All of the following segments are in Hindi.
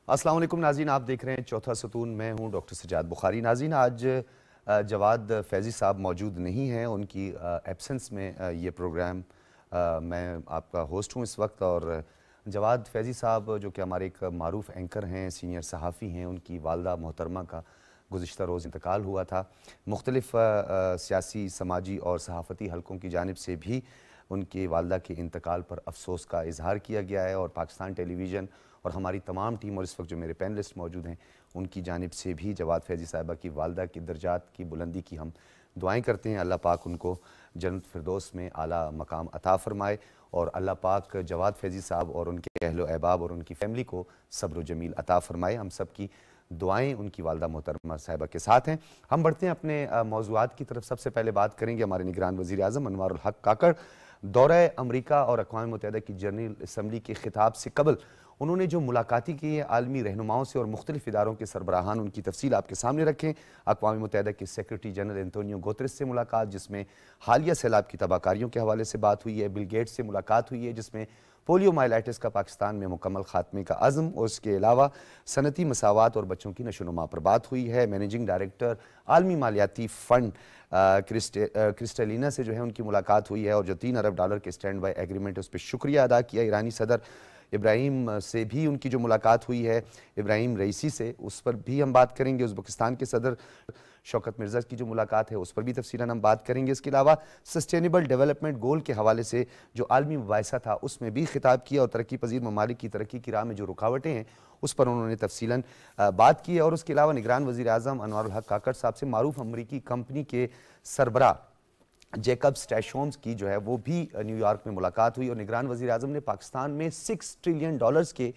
अस्सलाम वालेकुम नाज़रीन, आप देख रहे हैं चौथा सतून। मैं हूं डॉक्टर सजाद बुखारी। नाज़रीन, आज जवाद फैज़ी साहब मौजूद नहीं हैं, उनकी एब्सेंस में ये प्रोग्राम मैं आपका होस्ट हूं इस वक्त। और जवाद फैज़ी साहब जो कि हमारे एक मारूफ एंकर हैं, सीनियर सहाफ़ी हैं, उनकी वालदा मोहतरमा का गुज़िश्ता रोज़ इंतकाल हुआ था। मुख्तलिफ़ सियासी, समाजी और सहाफ़ती हलकों की जानिब से भी उनकी वालदा के इंतकाल पर अफसोस का इजहार किया गया है, और पाकिस्तान टेलीविज़न और हमारी तमाम टीम और इस वक्त जो मेरे पैनलिस्ट मौजूद हैं उनकी जानिब से भी जवाद फैज़ी साहिबा की वालदा की दर्जात की बुलंदी की हम दुआएं करते हैं। अल्लाह पाक उनको जन्नत फिरदौस में आला मकाम अता फ़रमाए, और अल्लाह पाक जवाद फैज़ी साहब और उनके अहलो अहबाब और उनकी फ़ैमिली को सब्र जमील अता फ़रमाए। हम सब की दुआएं उनकी वालदा मोहतरमा साहिबा के साथ हैं। हम बढ़ते हैं अपने मौज़ूआत की तरफ। सबसे पहले बात करेंगे हमारे निगरान वज़ीर आज़म अनवारुल हक काकड़। दौरा अमरीका और अक़वाम मुत्तहिदा की जनरल असम्बली के खिताब से कबल उन्होंने जो मुलाकाती की है आलमी रहनुमाओं से और मुख्तलिफ इदारों के सरबराहान, उनकी तफसील आपके सामने रखें। अक़वाम मुत्तहिदा के सेक्रेटरी जनरल एंटोनियो गुतेरेस से मुलाकात, जिसमें हालिया सैलाब की तबाहकारियों के हवाले से बात हुई है। बिल गेट्स से मुलाकात हुई है, जिसमें पोलियो माइलाइटिस का पाकिस्तान में मुकम्मल खात्मे का अज़्म, और उसके अलावा सनती मसावात और बच्चों की नशोनुमा पर बात हुई है। मैनेजिंग डायरेक्टर आलमी मालियाती फ़ंड क्रिस्टलिना से जो है उनकी मुलाकात हुई है, और जो $3 अरब के स्टैंड बाई एग्रीमेंट है उस पर शुक्रिया अदा किया। ईरानी सदर इब्राहिम से भी उनकी जो मुलाकात हुई है, इब्राहिम रईसी से, उस पर भी हम बात करेंगे। उज़्बेकिस्तान के सदर शौकत मिर्ज़ा की जो मुलाकात है उस पर भी तफसीलन हम बात करेंगे। इसके अलावा सस्टेनेबल डेवलपमेंट गोल के हवाले से जो आलमी मुबाहिसा था उसमें भी खिताब किया, और तरक्की पजीर ममालिक की तरक्की की राह में जो रुकावटें हैं उस पर उन्होंने तफसीलन बात की है। और उसके अलावा निगरान वज़ीर आज़म अनवारुल हक काकड़ साहब से मारूफ अमरीकी कंपनी के सरबरा जैकब्स स्टैशहोम्स की जो है वो भी न्यूयॉर्क में मुलाकात हुई, और निगरान वज़ीर आज़म ने पाकिस्तान में $6 ट्रिलियन के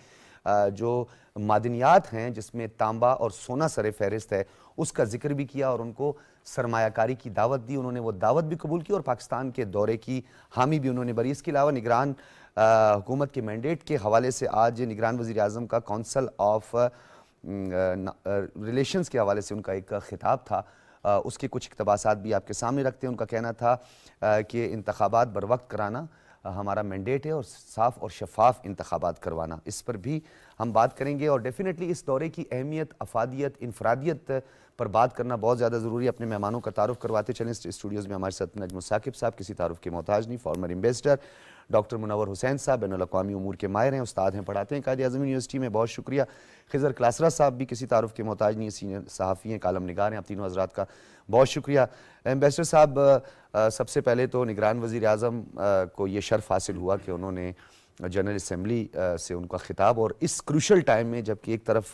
जो मादनियात हैं, जिसमें तांबा और सोना सरे फहरिस्त है, उसका जिक्र भी किया और उनको सरमायाकारी की दावत दी। उन्होंने वो दावत भी कबूल की और पाकिस्तान के दौरे की हामी भी उन्होंने भरी। इसके अलावा निगरान हुकूमत के मैंडेट के हवाले से आज निगरान वज़ीर आज़म का काउंसिल ऑफ रिलेशंस के हवाले से उनका एक खिताब था, उसके कुछ इक़्तिबासात भी आपके सामने रखते हैं। उनका कहना था कि इंतखाबात बर वक्त कराना हमारा मैंडेट है, और साफ़ और शफाफ इंतखाबात करवाना, इस पर भी हम बात करेंगे। और डेफिनेटली इस दौरे की अहमियत, अफादियत, इनफरादियत पर बात करना बहुत ज़्यादा ज़रूरी है। अपने मेहमानों का तारुफ़ करवाते चलें। स्टूडियोज़ में हमारे साथ नजमुल साकिब साहब, किसी तारुफ़ के मोहताज नहीं, former ambassador. Doctor Munawar Hussain sahab बैनुल-अक़वामी उमूर के माहिर हैं, उस्ताद हैं, पढ़ाते हैं कायद-ए-आज़म यूनिवर्सिटी में, बहुत शुक्रिया। खिज़र क्लासरा साहब भी किसी तारुफ़ के मोहताज नहीं, सीनियर सहाफ़ी हैं, कालम निगार हैं। आप तीनों हज़रात का बहुत शुक्रिया। एम्बेसडर साहब, सबसे पहले तो निगरान वज़ीर आज़म को ये शर्फ़ हासिल हुआ कि उन्होंने जनरल असम्बली से उनका खिताब, और इस क्रूशल टाइम में जबकि एक तरफ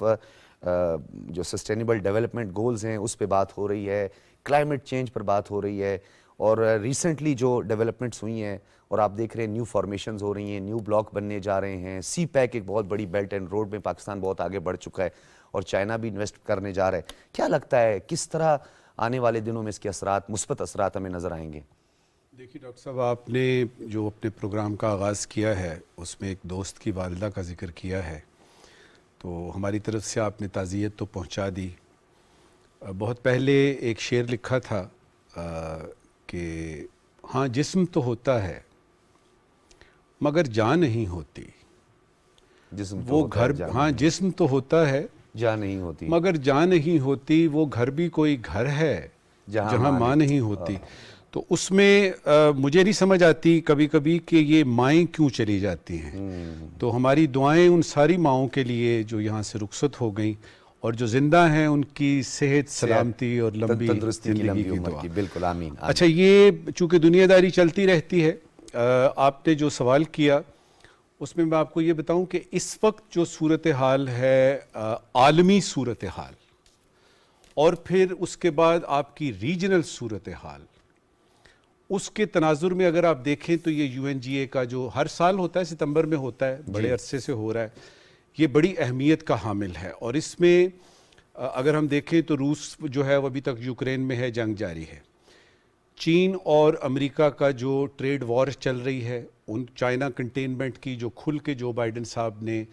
जो सस्टेनेबल डेवलपमेंट गोल्स हैं उस पर बात हो रही है, क्लाइमेट चेंज पर बात हो रही है, और रिसेंटली जो डेवलपमेंट्स हुई हैं और आप देख रहे हैं न्यू फॉर्मेशंस हो रही हैं, न्यू ब्लॉक बनने जा रहे हैं, सी पैक एक बहुत बड़ी बेल्ट एंड रोड में पाकिस्तान बहुत आगे बढ़ चुका है, और चाइना भी इन्वेस्ट करने जा रहा है। क्या लगता है किस तरह आने वाले दिनों में इसके असरात, मुस्बत असरात हमें नज़र आएंगे? देखिए डॉक्टर साहब, आपने जो अपने प्रोग्राम का आगाज़ किया है उसमें एक दोस्त की वालिदा का जिक्र किया है, तो हमारी तरफ से आपने ताज़ियत तो पहुंचा दी। बहुत पहले एक शेर लिखा था कि हाँ जिस्म तो होता है मगर जान नहीं होती, जिस्म तो वो होता है, घर, जान हाँ नहीं जिस्म तो होता है जान नहीं होती, मगर जान नहीं होती, वो घर भी कोई घर है जहाँ माँ नहीं होती। तो उसमें मुझे नहीं समझ आती कभी कभी कि ये माएँ क्यों चली जाती हैं। तो हमारी दुआएं उन सारी माँओं के लिए जो यहाँ से रुखसत हो गई, और जो जिंदा हैं उनकी सेहत, सलामती और लंबी ज़िंदगी की दुआ। बिल्कुल, आमीन। अच्छा, ये चूँकि दुनियादारी चलती रहती है, आपने जो सवाल किया उसमें मैं आपको ये बताऊं कि इस वक्त जो सूरत हाल है, आलमी सूरत हाल, और फिर उसके बाद आपकी रीजनल सूरत हाल, उसके तनाजुर में अगर आप देखें तो ये UNGA का जो हर साल होता है, सितंबर में होता है, बड़े अरसे से हो रहा है, ये बड़ी अहमियत का हामिल है। और इसमें अगर हम देखें तो रूस जो है वो अभी तक यूक्रेन में है, जंग जारी है। चीन और अमेरिका का जो ट्रेड वॉर चल रही है, उन चाइना कंटेनमेंट की जो खुल के जो बाइडेन साहब ने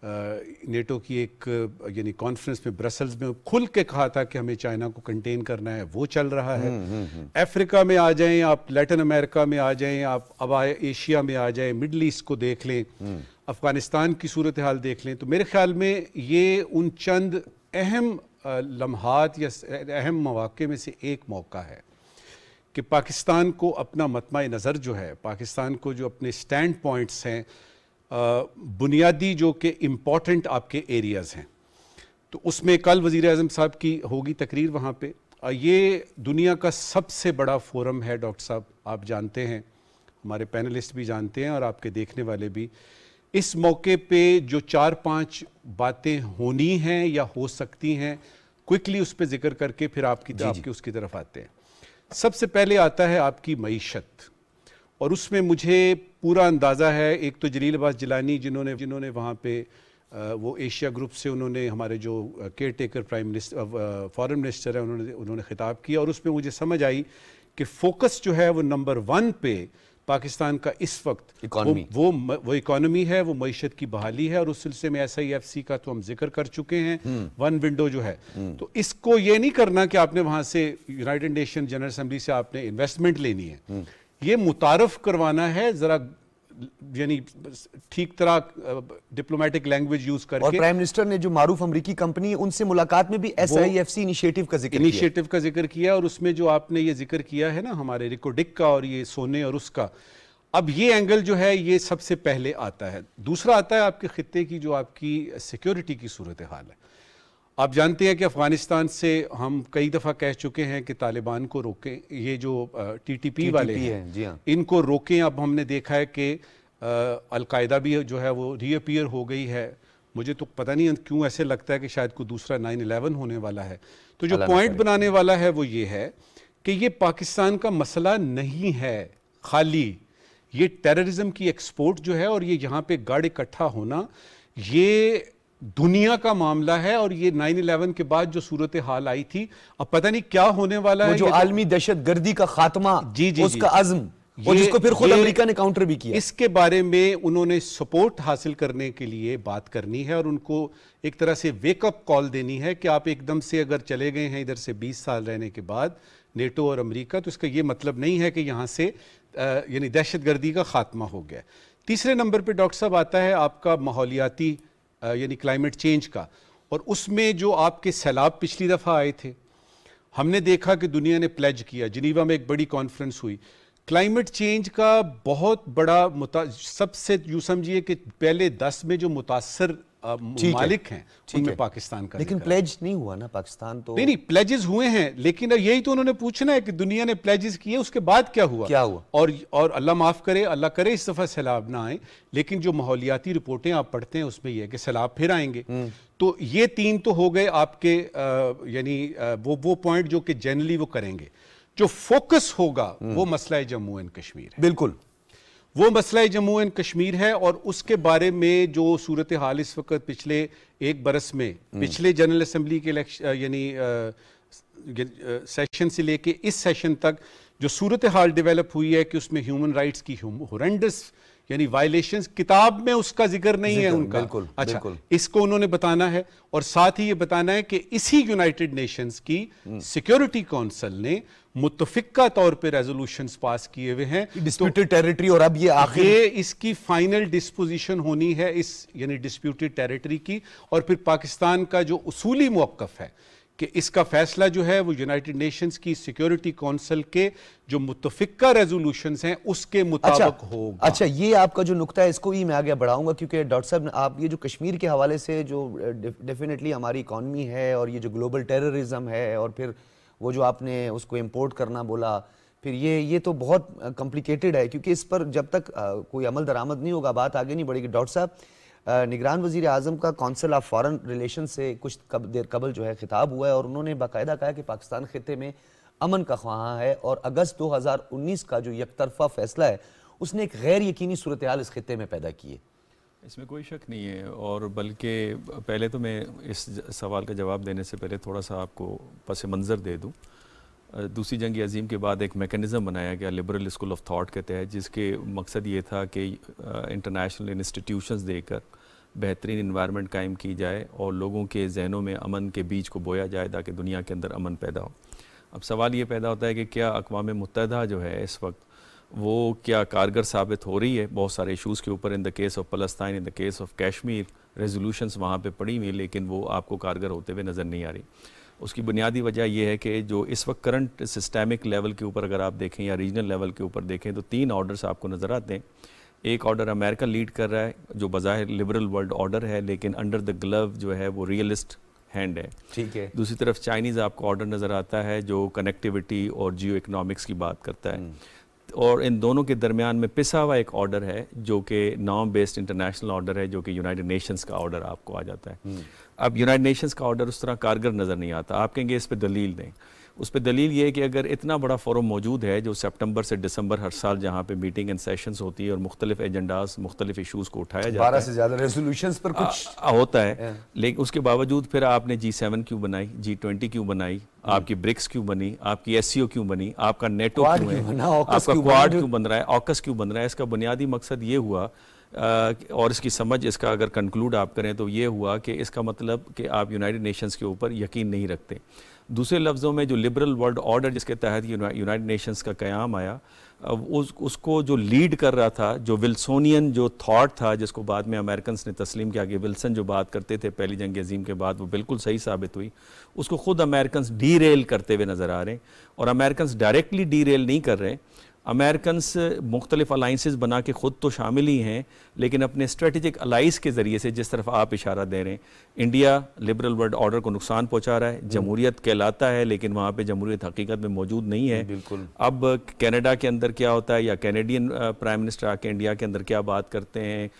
नेटो की एक यानी कॉन्फ्रेंस में ब्रसल्स में खुल के कहा था कि हमें चाइना को कंटेन करना है, वो चल रहा है। अफ्रीका में आ जाएं आप, लैटिन अमेरिका में आ जाएं आप, अब एशिया में आ जाएं, मिडल ईस्ट को देख लें, अफगानिस्तान की सूरत हाल देख लें, तो मेरे ख्याल में ये उन चंद अहम लम्हात या अहम मौक़े में से एक मौका है कि पाकिस्तान को अपना मतमा नज़र जो है, पाकिस्तान को जो अपने स्टैंड पॉइंट्स हैं बुनियादी जो कि इम्पॉर्टेंट आपके एरियाज़ हैं, तो उसमें कल वज़ीर आज़म साहब की होगी तकरीर वहाँ पे। ये दुनिया का सबसे बड़ा फोरम है डॉक्टर साहब, आप जानते हैं, हमारे पैनलिस्ट भी जानते हैं और आपके देखने वाले भी। इस मौके पे जो 4-5 बातें होनी हैं या हो सकती हैं, क्विकली उस पर जिक्र करके फिर आपकी उसकी तरफ आते हैं। सबसे पहले आता है आपकी मईशत, और उसमें मुझे पूरा अंदाज़ा है, एक तो जलील अब्बास जिलानी जिन्होंने वहाँ पे वो एशिया ग्रुप से उन्होंने हमारे जो care taker prime minister foreign minister है उन्होंने खिताब किया, और उसमें मुझे समझ आई कि फोकस जो है वो नंबर 1 पे पाकिस्तान का इस वक्त वो इकॉनमी है, वो मईशत की बहाली है, और उस सिलसिले में SIFC का तो हम जिक्र कर चुके हैं, 1 विंडो जो है। तो इसको ये नहीं करना कि आपने वहाँ से यूनाइटेड नेशन जनरल असेंबली से आपने इन्वेस्टमेंट लेनी है, ये मुतारफ करवाना है ज़रा, यानी ठीक तरह डिप्लोमेटिक लैंग्वेज यूज करके। और प्राइम मिनिस्टर ने जो मारूफ अमेरिकी कंपनी उनसे मुलाकात में भी SIFC इनिशिएटिव का जिक्र किया, और उसमें जो आपने ये जिक्र किया है ना हमारे रिकोडिक का और ये सोने और उसका, अब ये एंगल जो है ये सबसे पहले आता है। दूसरा आता है आपके खित्ते की जो आपकी सिक्योरिटी की सूरत हाल है। आप जानते हैं कि अफ़गानिस्तान से हम कई दफ़ा कह चुके हैं कि तालिबान को रोकें, ये जो TTP वाले हैं जी हाँ, इनको रोकें। अब हमने देखा है कि अलकायदा भी जो है वो रीअपीयर हो गई है। मुझे तो पता नहीं क्यों ऐसे लगता है कि शायद कोई दूसरा 9/11 होने वाला है। तो जो पॉइंट बनाने वाला है वो ये है कि ये पाकिस्तान का मसला नहीं है खाली, ये टेररिज्म की एक्सपोर्ट जो है और ये यहाँ पे गढ़ इकट्ठा होना, ये दुनिया का मामला है। और ये 9/11 के बाद जो सूरत हाल आई थी, अब पता नहीं क्या होने वाला है। जो आलमी दहशतगर्दी का खात्मा, उसका अज़्म, और जिसको फिर खुद अमेरिका ने काउंटर भी किया, इसके बारे में उन्होंने सपोर्ट हासिल करने के लिए बात करनी है, और उनको एक तरह से वेकअप कॉल देनी है कि आप एकदम से अगर चले गए हैं इधर से 20 साल रहने के बाद नेटो और अमेरिका, तो इसका ये मतलब नहीं है कि यहाँ से यानी दहशतगर्दी का खात्मा हो गया। तीसरे नंबर पर डॉक्टर साहब आता है आपका माहौलियाती यानी क्लाइमेट चेंज का, और उसमें जो आपके सैलाब पिछली दफ़ा आए थे, हमने देखा कि दुनिया ने प्लेज किया, जिनीवा में एक बड़ी कॉन्फ्रेंस हुई, क्लाइमेट चेंज का बहुत बड़ा सबसे यूँ समझिए कि पहले 10 में जो मुतासर मालिक हैं उनमें पाकिस्तान का, लेकिन प्लेज नहीं हुआ ना पाकिस्तान। तो नहीं प्लेजेस हुए हैं, लेकिन यही तो उन्होंने पूछना है कि दुनिया ने प्लेजेस किए, उसके बाद क्या हुआ। और अल्लाह माफ करे, अल्लाह करे इस दफा सैलाब ना आए, लेकिन जो माहौलियाती रिपोर्टें आप पढ़ते हैं उसमें यह है कि सैलाब फिर आएंगे। तो ये 3 तो हो गए आपके यानी वो पॉइंट जो कि जनरली वो करेंगे। जो फोकस होगा वो मसला जम्मू एंड कश्मीर है, बिल्कुल वो मसला जम्मू एंड कश्मीर है। और उसके बारे में जो सूरत हाल इस वक्त पिछले 1 बरस में, पिछले जनरल असेंबली के इलेक्शन यानी सेशन से लेके इस सेशन तक जो सूरत हाल डेवलप हुई है कि उसमें ह्यूमन राइट्स की हॉरेंडस यानी वायलेशंस, किताब में उसका जिक्र नहीं है उनका। अच्छा, इसको उन्होंने बताना है, और साथ ही ये बताना है कि इसी यूनाइटेड नेशंस की सिक्योरिटी काउंसिल ने मुत्तफिका तौर पे रेजोल्यूशंस पास किए हुए हैं डिस्प्यूटेड टेरिटरी, और अब ये इसकी फाइनल डिस्पोजिशन होनी है इस यानी डिस्प्यूटेड टेरिटरी की। और फिर पाकिस्तान का जो उसूली मौक़िफ़ है कि इसका फैसला जो है वो यूनाइटेड नेशंस की सिक्योरिटी काउंसिल के जो मुत्तफिका रेजोल्यूशंस हैं उसके मुताबिक होगा। अच्छा, ये आपका जो नुक्ता है इसको ही मैं आगे बढ़ाऊंगा, क्योंकि डॉक्टर साहब आप ये जो कश्मीर के हवाले से जो डेफिनेटली हमारी इकॉनमी है और ये जो ग्लोबल टेररिज्म है, और फिर वो जो आपने उसको इम्पोर्ट करना बोला, फिर ये तो बहुत कॉम्प्लिकेटेड है, क्योंकि इस पर जब तक कोई अमल दरामद नहीं होगा बात आगे नहीं बढ़ेगी। डॉक्टर साहब, निगरान वज़ीर आज़म का कौंसिल ऑफ फॉरेन रिलेशन से कुछ देर कबल जो है खिताब हुआ है, और उन्होंने बाकायदा कहा कि पाकिस्तान खित्ते में अमन का ख्वाहां है, और अगस्त 2019 का जो यकतरफा फैसला है उसने एक गैर यकीनी सूरत हाल इस खित्ते में पैदा की है। इसमें कोई शक नहीं है, और बल्कि पहले तो मैं इस सवाल का जवाब देने से पहले थोड़ा सा आपको पस मंज़र दे दूँ। दूसरी जंग अज़ीम के बाद एक मेकनिज़म बनाया गया लिबरल स्कूल ऑफ थॉट के तहत, जिसके मकसद ये था कि इंटरनेशनल इंस्टीट्यूशंस देकर बेहतरीन इन्वायरमेंट कायम की जाए और लोगों के जहनों में अमन के बीज को बोया जाए ताकि दुनिया के अंदर अमन पैदा हो। अब सवाल ये पैदा होता है कि क्या अक़वाम मुत्तहिदा जो है इस वक्त वो क्या कारगर साबित हो रही है बहुत सारे इशूज़ के ऊपर। In the case of Palestine, in the case of Kashmir, resolutions वहाँ पे पड़ी हुई, लेकिन वो आपको कारगर होते हुए नज़र नहीं आ रही। उसकी बुनियादी वजह यह है कि जो इस वक्त करंट सिस्टमिक लेवल के ऊपर अगर आप देखें या रीजनल लेवल के ऊपर देखें तो 3 ऑर्डर्स आपको नज़र आते हैं। एक ऑर्डर अमेरिका लीड कर रहा है जो बज़ाहिर लिबरल वर्ल्ड ऑर्डर है, लेकिन अंडर द ग्लव जो है वो रियलिस्ट हैंड है। ठीक है। दूसरी तरफ चाइनीज़ आपको ऑर्डर नज़र आता है जो कनेक्टिविटी और जियो इकनॉमिक्स की बात करता है, और इन दोनों के दरमियान में पिसा हुआ एक ऑर्डर है जो कि नॉर्म बेस्ड इंटरनेशनल ऑर्डर है, जो कि यूनाइटेड नेशंस का ऑर्डर आपको आ जाता है। अब यूनाइटेड नेशंस का ऑर्डर उस तरह कारगर नज़र नहीं आता। आप कहेंगे इस पर दलील दें। उस पर दलील ये है कि अगर इतना बड़ा फोरम मौजूद है जो सितंबर से दिसंबर हर साल जहाँ पे मीटिंग एंड सेशंस होती है और मुख्तलिफ एजेंडाज मुख्तलिफ इशूज़ को उठाया जाता है, 12 से ज़्यादा रेजोल्यूशंस पर कुछ होता है, लेकिन उसके बावजूद फिर आपने G7 क्यों बनाई, G20 क्यों बनाई, आपकी ब्रिक्स क्यों बनी, आपकी SCO क्यों बनी, आपका नेटो क्यों है, आपका क्वाड क्यों बन रहा है, ऑकस क्यों बन रहा है। इसका बुनियादी मकसद ये हुआ और इसकी समझ इसका अगर कंक्लूड आप करें तो ये हुआ कि इसका मतलब कि आप यूनाइटेड नेशंस के ऊपर यकीन नहीं रखते। दूसरे लफ्ज़ों में जो लिबरल वर्ल्ड ऑर्डर जिसके तहत यूनाइटेड नेशंस का क़याम आया, उसको जो लीड कर रहा था, जो विल्सोनियन जो थॉट था, जिसको बाद में अमेरिकन ने तस्लीम किया कि विल्सन जो बात करते थे पहली जंग अजीम के बाद वो बिल्कुल सही साबित हुई, उसको खुद अमेरिकन डीरेल करते हुए नज़र आ रहे हैं। और अमेरिकन डायरेक्टली डीरेल नहीं कर रहे, अमेरिकन्स मुख्तलिफ अलाइंसेस बना के ख़ुद तो शामिल ही हैं, लेकिन अपने स्ट्रेटेजिक अलाइस के ज़रिए से जिस तरफ आप इशारा दे रहे हैं, इंडिया लिबरल वर्ल्ड ऑर्डर को नुकसान पहुंचा रहा है, जमहूरियत कहलाता है लेकिन वहाँ पे जमहूरियत हकीकत में मौजूद नहीं है। बिल्कुल। अब कनाडा के अंदर क्या होता है, या कैनेडियन प्राइम मिनिस्टर आके इंडिया के अंदर क्या बात करते हैं,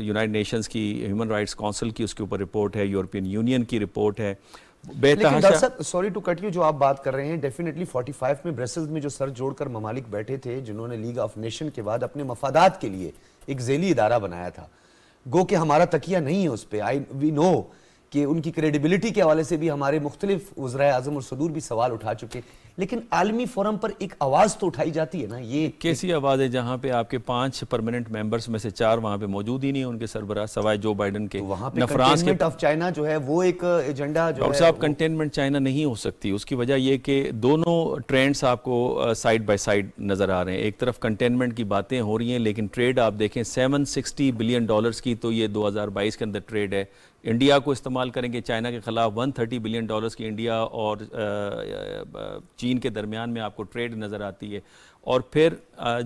यूनाइटेड नेशंस की ह्यूमन राइट्स काउंसिल की उसके ऊपर रिपोर्ट है, यूरोपियन यूनियन की रिपोर्ट है। लेकिन डॉक्टर साहब, सॉरी टू कट यू, जो आप बात कर रहे हैं, डेफिनेटली 45 में ब्रसेल्स में जो सर जोड़कर ममालिक बैठे थे जिन्होंने लीग ऑफ नेशन के बाद अपने मफादात के लिए एक झेली इदारा बनाया था, गो कि हमारा तकिया नहीं है उस पर। वी नो कि उनकी क्रेडिबिलिटी के हवाले से भी हमारे मुख्तलिफ वज़राए आज़म और सदूर भी सवाल उठा चुके, लेकिन आलमी फोरम पर एक आवाज़ तो उठाई जाती है ना। ये कैसी आवाज़ है जहाँ पे आपके 5 परमानेंट मेंबर्स में से 4 वहाँ पे मौजूद ही नहीं है, उनके सरबराह सवाए जो बाइडन के। तो वहाँ पे कंटेनमेंट ऑफ चाइना जो है वो एक एजेंडा जो डॉक्टर साहब, कंटेनमेंट चाइना नहीं हो सकती। उसकी वजह ये कि दोनों ट्रेंड्स आपको साइड बाय साइड नज़र आ रहे हैं। एक तरफ कंटेनमेंट की बातें हो रही हैं, लेकिन ट्रेड आप देखें $760 बिलियन की तो ये 2022 के अंदर ट्रेड है। इंडिया को इस्तेमाल करेंगे चाइना के ख़िलाफ़ $130 बिलियन की इंडिया और चीन के दरमियान में आपको ट्रेड नज़र आती है। और फिर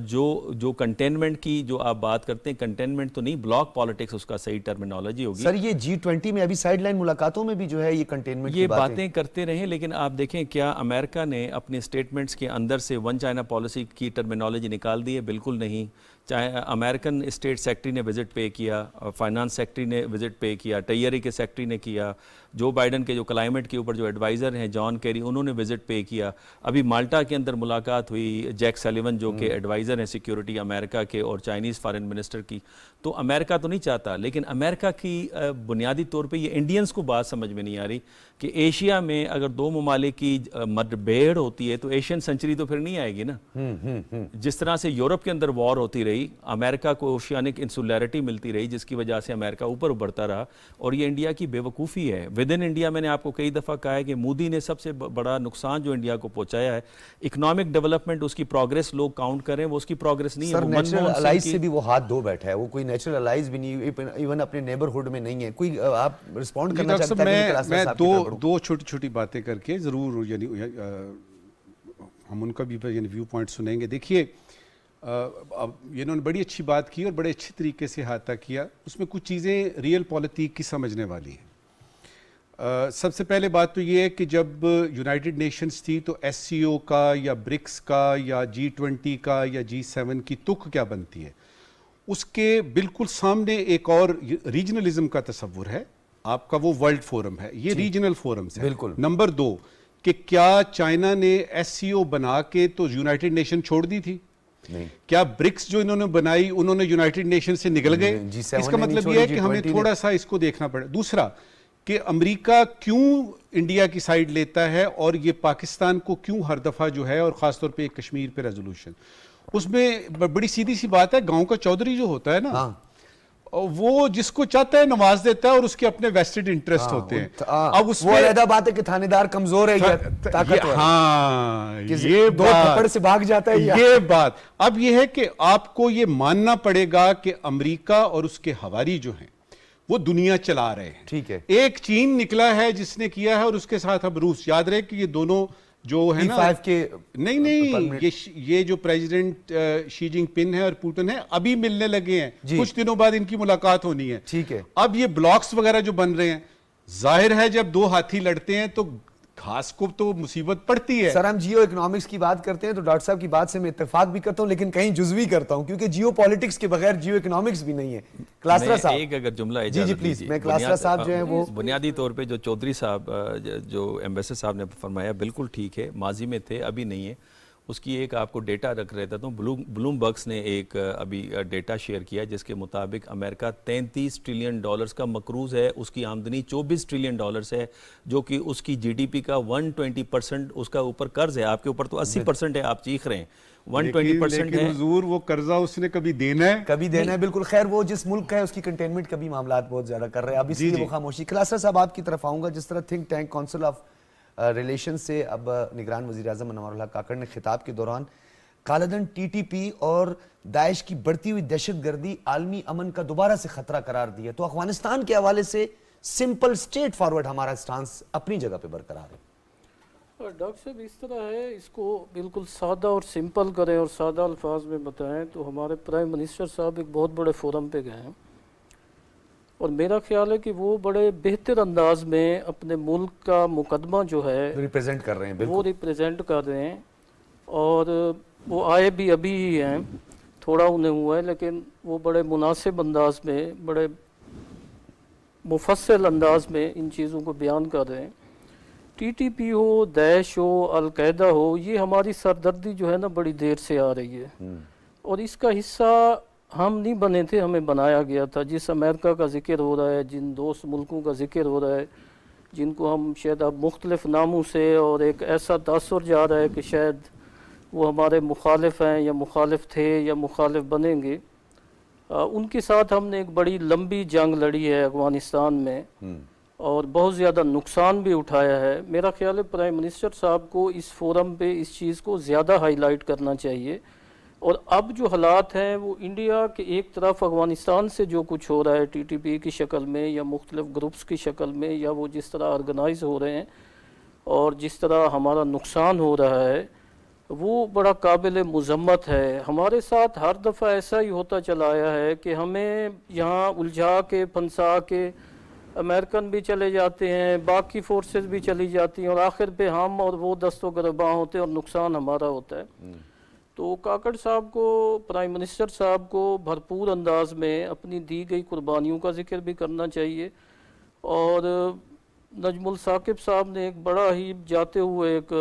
जो कंटेनमेंट की जो आप बात करते हैं, कंटेनमेंट तो नहीं, ब्लॉक पॉलिटिक्स उसका सही टर्मिनोलॉजी होगी। सर ये G20 में अभी साइडलाइन मुलाकातों में भी जो है ये कंटेनमेंट ये बातें करते रहे, लेकिन आप देखें क्या अमेरिका ने अपने स्टेटमेंट्स के अंदर से वन चाइना पॉलिसी की टर्मिनोलॉजी निकाल दी है? बिल्कुल नहीं। चाहे अमेरिकन स्टेट सेक्रेटरी ने विजिट पे किया, फाइनेंस सेक्रेटरी ने विजिट पे किया, ट्रेजरी के सेक्रेटरी ने किया, जो बाइडन के जो क्लाइमेट के ऊपर जो एडवाइज़र हैं जॉन केरी, उन्होंने विजिट पे किया। अभी माल्टा के अंदर मुलाकात हुई जैक सलिवन जो कि एडवाइज़र हैं सिक्योरिटी अमेरिका के और चाइनीज़ फॉरेन मिनिस्टर की। तो अमेरिका तो नहीं चाहता, लेकिन अमेरिका की बुनियादी तौर पे ये इंडियंस को बात समझ में नहीं आ रही कि एशिया में अगर 2 ममालिक की मतभेड़ होती है तो एशियन सेंचुरी तो फिर नहीं आएगी ना। जिस तरह से यूरोप के अंदर वॉर होती रही, अमेरिका को ओशियानिक इंसुलैरिटी मिलती रही, जिसकी वजह से अमेरिका ऊपर उभरता रहा, और ये इंडिया की बेवकूफ़ी है। विद इन इंडिया मैंने आपको कई दफ़ा कहा है कि मोदी ने सबसे बड़ा नुकसान जो इंडिया को पहुंचाया है, इकोनॉमिक डेवलपमेंट, उसकी प्रोग्रेस लोग काउंट करें, वो उसकी प्रोग्रेस नहीं है। वो नेचुरल अलाइज से भी वो हाथ धो बैठा है, वो कोई नेचुरल अलाइज भी नहीं, इवन अपने नेबरहुड में नहीं है कोई। आप रिस्पॉन्ड करना चाहते हैं? मैं दो छोटी छोटी बातें करके ज़रूर यानी हम उनका भी यानी व्यू पॉइंट सुनेंगे। देखिए, अब इन्होंने बड़ी अच्छी बात की और बड़े अच्छे तरीके से अहाता किया। उसमें कुछ चीज़ें रियल पॉलिटिक की समझने वाली हैं। सबसे पहले बात तो ये है कि जब यूनाइटेड नेशंस थी तो SCO का या ब्रिक्स का या G20 का या G7 की तुक क्या बनती है, उसके बिल्कुल सामने एक और रीजनलिज्म का तस्वुर है। आपका वो वर्ल्ड फोरम है, ये रीजनल फोरम्स है। बिल्कुल। नंबर 2 कि क्या चाइना ने SCO बना के तो यूनाइटेड नेशन छोड़ दी थी? नहीं। क्या ब्रिक्स जो इन्होंने बनाई उन्होंने यूनाइटेड नेशन से निकल गए? इसका मतलब यह है कि हमें थोड़ा सा इसको देखना पड़े। दूसरा कि अमेरिका क्यों इंडिया की साइड लेता है और ये पाकिस्तान को क्यों हर दफा जो है, और खासतौर पे कश्मीर पे रेजोल्यूशन, उसमें बड़ी सीधी सी बात है, गांव का चौधरी जो होता है ना, वो जिसको चाहता है नवाज देता है और उसके अपने वेस्टेड इंटरेस्ट होते हैं। अब उसमें वो अलग बात है कि थानेदार कमजोर है या ताकतवर, हाँ, ये दो थप्पड़ से भाग जाता है ये बात। अब ये है कि आपको ये मानना पड़ेगा कि अमेरिका और उसके हवारी जो हैं वो दुनिया चला रहे हैं। ठीक है, एक चीन निकला है जिसने किया है और उसके साथ अब रूस। याद रहे कि ये दोनों जो है ना के नहीं ये जो प्रेसिडेंट शी जिनपिंग है और पुतिन है अभी मिलने लगे हैं, कुछ दिनों बाद इनकी मुलाकात होनी है। ठीक है, अब ये ब्लॉक्स वगैरह जो बन रहे हैं, जाहिर है जब दो हाथी लड़ते हैं तो घास को तो मुसीबत पड़ती है। सर हम जियो इकोनॉमिक्स की बात करते हैं तो डॉक्टर साहब की बात से मैं इत्तेफाक भी करता हूं, लेकिन कहीं जुज़वी करता हूं, क्योंकि जियो पॉलिटिक्स के बगैर जियो इकोनॉमिक्स भी नहीं है। क्लासरा साहब एक अगर जुमला जी प्लीज, मैं क्लासरा साहब जो है वो बुनियादी तौर पे जो चौधरी साहब जो एम्बेसडर साहब ने फरमाया बिल्कुल ठीक है, माजी में थे अभी नहीं है। उसकी एक आपको डेटा रख रहे थे तो ब्लूमबर्ग्स ने एक अभी डेटा शेयर किया जिसके मुताबिक अमेरिका 33 ट्रिलियन डॉलर्स का मकरूज है, उसकी आमदनी 24 ट्रिलियन डॉलर्स है, जो कि उसकी जीडीपी का 120% उसका ऊपर कर्ज है। आपके ऊपर तो 80% है, आप चीख रहे हैं 120% है। हुजूर वो कर्जा उसने कभी देना है, बिल्कुल। खैर वो जिस मुल्क का है उसकी कंटेनमेंट का भी मामला बहुत ज्यादा कर रहे हैं, अब इसलिए वो खामोशी। क्लासरा साहब आपकी तरफ आऊंगा। जिस तरह think tank council of relation से अब निगरान वज़ीर आज़म अनवर काकड़ ने खिताब के दौरान कालाधन, टीटीपी और दाइश की बढ़ती हुई दहशतगर्दी आलमी अमन का दोबारा से खतरा करार दिया, तो अफगानिस्तान के हवाले से सिंपल स्ट्रेट फॉरवर्ड हमारा स्टांस अपनी जगह पे बरकरार है। डॉक्टर साहब इस तरह है, इसको बिल्कुल सादा और सिंपल करें और सादा अल्फाज में बताएं तो हमारे प्राइम मिनिस्टर साहब एक बहुत बड़े फोरम पे गए हैं और मेरा ख्याल है कि वो बड़े बेहतर अंदाज में अपने मुल्क का मुकदमा जो है रिप्रेजेंट कर रहे हैं, वो रिप्रेजेंट कर रहे हैं। और वो आए भी अभी ही हैं, थोड़ा उन्हें हुआ है, लेकिन वो बड़े मुनासिब अंदाज में, बड़े मुफस्सल अंदाज में इन चीज़ों को बयान कर रहे हैं। टीटीपी हो, दैश हो, अलकायदा हो, ये हमारी सरदर्दी जो है ना बड़ी देर से आ रही है और इसका हिस्सा हम नहीं बने थे, हमें बनाया गया था। जिस अमेरिका का जिक्र हो रहा है, जिन दोस्त मुल्कों का जिक्र हो रहा है, जिनको हम शायद अब मुख्तलिफ नामों से और एक ऐसा तासुर जा रहा है कि शायद वो हमारे मुखालिफ हैं या मुखालिफ थे या मुखालिफ बनेंगे, उनके साथ हमने एक बड़ी लंबी जंग लड़ी है अफगानिस्तान में और बहुत ज़्यादा नुकसान भी उठाया है। मेरा ख्याल है प्राइम मिनिस्टर साहब को इस फोरम पे इस चीज़ को ज़्यादा हाईलाइट करना चाहिए। और अब जो हालात हैं वो इंडिया के एक तरफ अफगानिस्तान से जो कुछ हो रहा है टीटीपी की शक्ल में या मुख्तलिफ ग्रुप्स की शक्ल में, या वो जिस तरह ऑर्गेनाइज हो रहे हैं और जिस तरह हमारा नुकसान हो रहा है, वो बड़ा काबिल मुज़म्मत है। हमारे साथ हर दफ़ा ऐसा ही होता चला आया है कि हमें यहाँ उलझा के फंसा के अमेरिकन भी चले जाते हैं, बाकी फोर्सेस भी चली जाती हैं और आखिर पे हम और वो दस्तों गिरबां होते हैं और नुकसान हमारा होता है। तो काकड़ साहब को, प्राइम मिनिस्टर साहब को भरपूर अंदाज में अपनी दी गई कुर्बानियों का जिक्र भी करना चाहिए। और नजमुल साकिब साहब ने एक बड़ा ही जाते हुए एक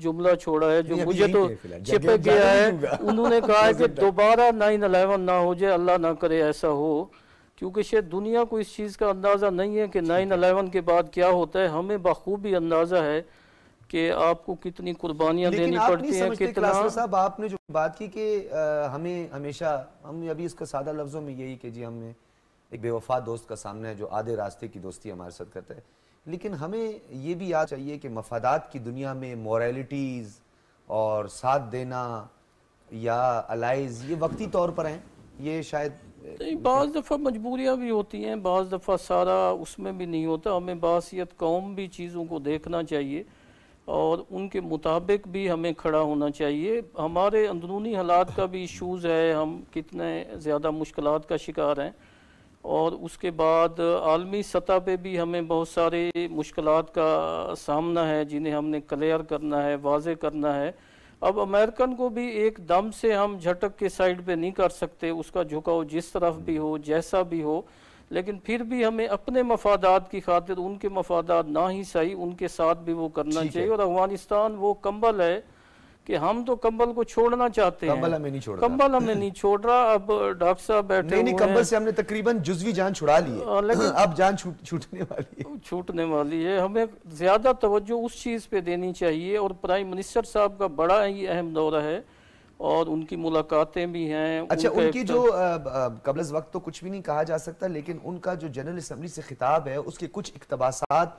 जुमला छोड़ा है जो मुझे तो चिपक गया है। उन्होंने कहा है कि दोबारा 9/11 ना हो जाए, अल्लाह ना करे ऐसा हो, क्योंकि शायद दुनिया को इस चीज़ का अंदाज़ा नहीं है कि 9/11 के बाद क्या होता है। हमें बखूबी अंदाज़ा है कि आपको कितनी कुर्बानियां देनी पड़ती हैं। कितना साहब आपने जो बात की कि हमें हमेशा, हम अभी इसको सादा लफ्ज़ों में यही कि जी हमने एक बेवफा दोस्त का सामने है जो आधे रास्ते की दोस्ती हमारे साथ करता है, लेकिन हमें ये भी याद चाहिए कि मफादात की दुनिया में मोरालिटीज़ और साथ देना या अलाइज ये वक्ती तौर पर हैं, ये शायद नहीं, बाज़ दफ़ा मजबूरियाँ भी होती हैं, बाज़ दफ़ा सारा उसमें भी नहीं होता। हमें बासियत कौम भी चीज़ों को देखना चाहिए और उनके मुताबिक भी हमें खड़ा होना चाहिए। हमारे अंदरूनी हालात का भी इशूज़ है, हम कितने ज़्यादा मुश्किलात का शिकार हैं और उसके बाद आलमी सतह पे भी हमें बहुत सारे मुश्किलात का सामना है जिन्हें हमने क्लियर करना है, वाज़े करना है। अब अमेरिकन को भी एक दम से हम झटक के साइड पे नहीं कर सकते, उसका झुकाव जिस तरफ भी हो, जैसा भी हो, लेकिन फिर भी हमें अपने मफादात की खातिर उनके मफादात ना ही सही, उनके साथ भी वो करना चाहिए। और अफगानिस्तान वो कंबल है कि हम तो कंबल को छोड़ना चाहते हैं, कंबल हमें नहीं छोड़ रहा, कंबल हमें नहीं छोड़ रहा। अब डॉक्टर साहब बैठे नहीं, कंबल से हमने तकरीबन जुज़वी जान छुड़ा ली है, लेकिन अब जान छूटने वाली है। हमें ज्यादा तवज्जो उस चीज पे देनी चाहिए और प्राइम मिनिस्टर साहब का बड़ा ही अहम दौरा है और उनकी मुलाकातें भी हैं। अच्छा, उनकी जो कबल वक्त तो कुछ भी नहीं कहा जा सकता, लेकिन उनका जो जनरल असम्बली से खिताब है उसके कुछ इक़्तिबासात,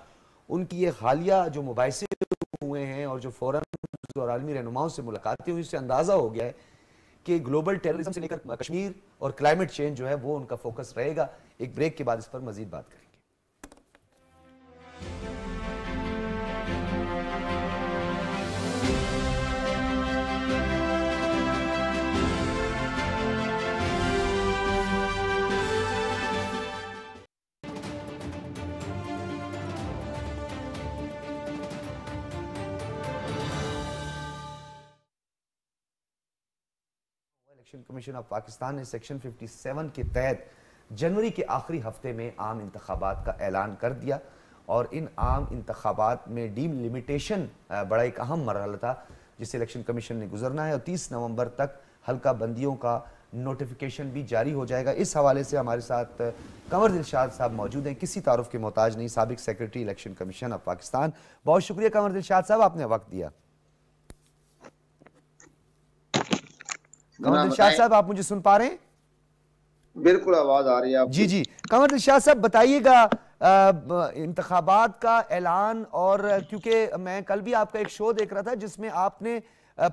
उनकी ये हालिया जो मुबाहिसे हुए हैं और जो फ़ौरन और आलमी रहनुमाओं से मुलाकातें हुई, उससे अंदाज़ा हो गया है कि ग्लोबल टेररिज्म से लेकर कश्मीर और क्लाइमेट चेंज जो है वो उनका फोकस रहेगा। एक ब्रेक के बाद इस पर मजीद बात करेंगे। इलेक्शन कमीशन ऑफ पाकिस्तान ने सेक्शन 57 के तहत जनवरी के आखिरी हफ्ते में आम इंतखाबात का ऐलान कर दिया और इन आम इंतखाबात में डीम लिमिटेशन बड़ा एक अहम मरहला था जिसे इलेक्शन कमीशन ने गुजरना है और 30 नवंबर तक हल्का बंदियों का नोटिफिकेशन भी जारी हो जाएगा। इस हवाले से हमारे साथ कंवर दिलशाद साहब मौजूद हैं, किसी तारुफ के मोहताज नहीं, साबिक secretary election commission of Pakistan. बहुत शुक्रिया कंवर दिलशाद साहब, आपने वक्त दिया। कंवर दिलशाद साहब, आप मुझे सुन पा रहे हैं? बिल्कुल आवाज आ रही है आपको? जी जी, कंवर दिलशाद साहब बताइएगा इंतखाबात का ऐलान, और क्योंकि मैं कल भी आपका एक शो देख रहा था जिसमें आपने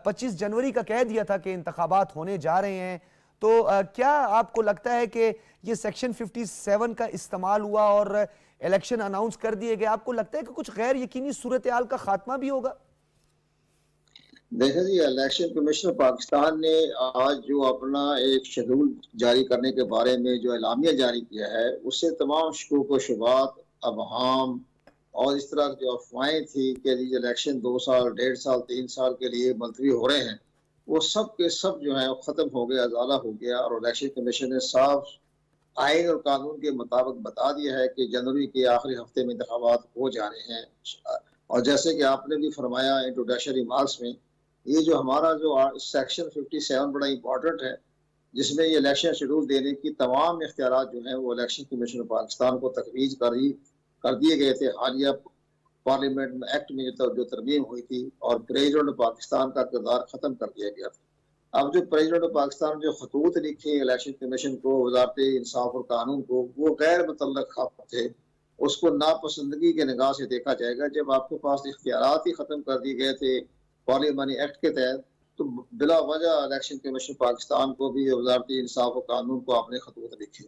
25 जनवरी का कह दिया था कि इंतखाबात होने जा रहे हैं, तो क्या आपको लगता है कि ये सेक्शन 57 का इस्तेमाल हुआ और इलेक्शन अनाउंस कर दिए गए? आपको लगता है कि कुछ गैर यकीनी सूरत हाल का खात्मा भी होगा? देखिए जी, इलेक्शन कमीशन पाकिस्तान ने आज जो अपना एक शेड्यूल जारी करने के बारे में जो एलामिया जारी किया है, उससे तमाम शकूक व शुबात, अवहाम और इस तरह जो अफवाहें थी कि इलेक्शन 2 साल, 1.5 साल, 3 साल के लिए मुलतवी हो रहे हैं, वो सब के सब जो है ख़त्म हो गया, अजाला हो गया। और इलेक्शन कमीशन ने साफ आइन और कानून के मुताबिक बता दिया है कि जनवरी के आखिरी हफ्ते में इंतखाबात हो जा रहे हैं। और जैसे कि आपने भी फरमाया इंट्रोडक्शन रिमार्क्स में, ये जो हमारा जो सेक्शन 57 बड़ा इंपॉर्टेंट है, जिसमें ये इलेक्शन शेड्यूल देने की तमाम इख्तियारात जो हैं वो इलेक्शन कमीशन पाकिस्तान को तजवीज़ कर दिए गए थे। हालिया पार्लियामेंट में एक्ट में जो तरमीम हुई थी और प्रेसिडेंट पाकिस्तान का किरदार ख़त्म कर दिया गया था। अब जो प्रेसिडेंट पाकिस्तान जो खतूत लिखे इलेक्शन कमीशन को, वजारत इंसाफ और कानून को, वो गैर मुतल्लक खत थे, उसको नापसंदगी के निगाह से देखा जाएगा। जब आपके पास इख्तियारात ही ख़त्म कर दिए गए थे पार्लियामानी एक्ट के तहत, तो बिला वजह इलेक्शन कमीशन पाकिस्तान को भी वजारत इंसाफ और कानून को आपने खतूत लिखे।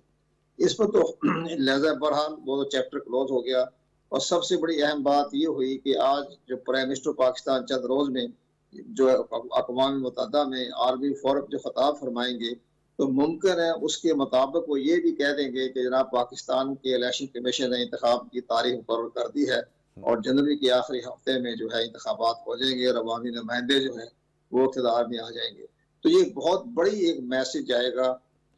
इस पर तो लिहाजा बहरहाल वो तो चैप्टर क्लोज हो गया। और सबसे बड़ी अहम बात ये हुई कि आज जो प्राइम मिनिस्टर पाकिस्तान चंद रोज में जो अक़वाम मुत्तहिदा में आर्मी फोरम जो खिताब फरमाएंगे, तो मुमकिन है उसके मुताबिक वो ये भी कह देंगे कि जनाब पाकिस्तान के इलेक्शन कमीशन ने इंतखाब की तारीख मुकर्रर कर दी है और जनवरी के आखिरी हफ्ते में जो है इंतखाबात हो जाएंगे और अवामी नुमाइंदे जो है वो इक़्तिदार में आ जाएंगे। तो ये बहुत बड़ी एक मैसेज आएगा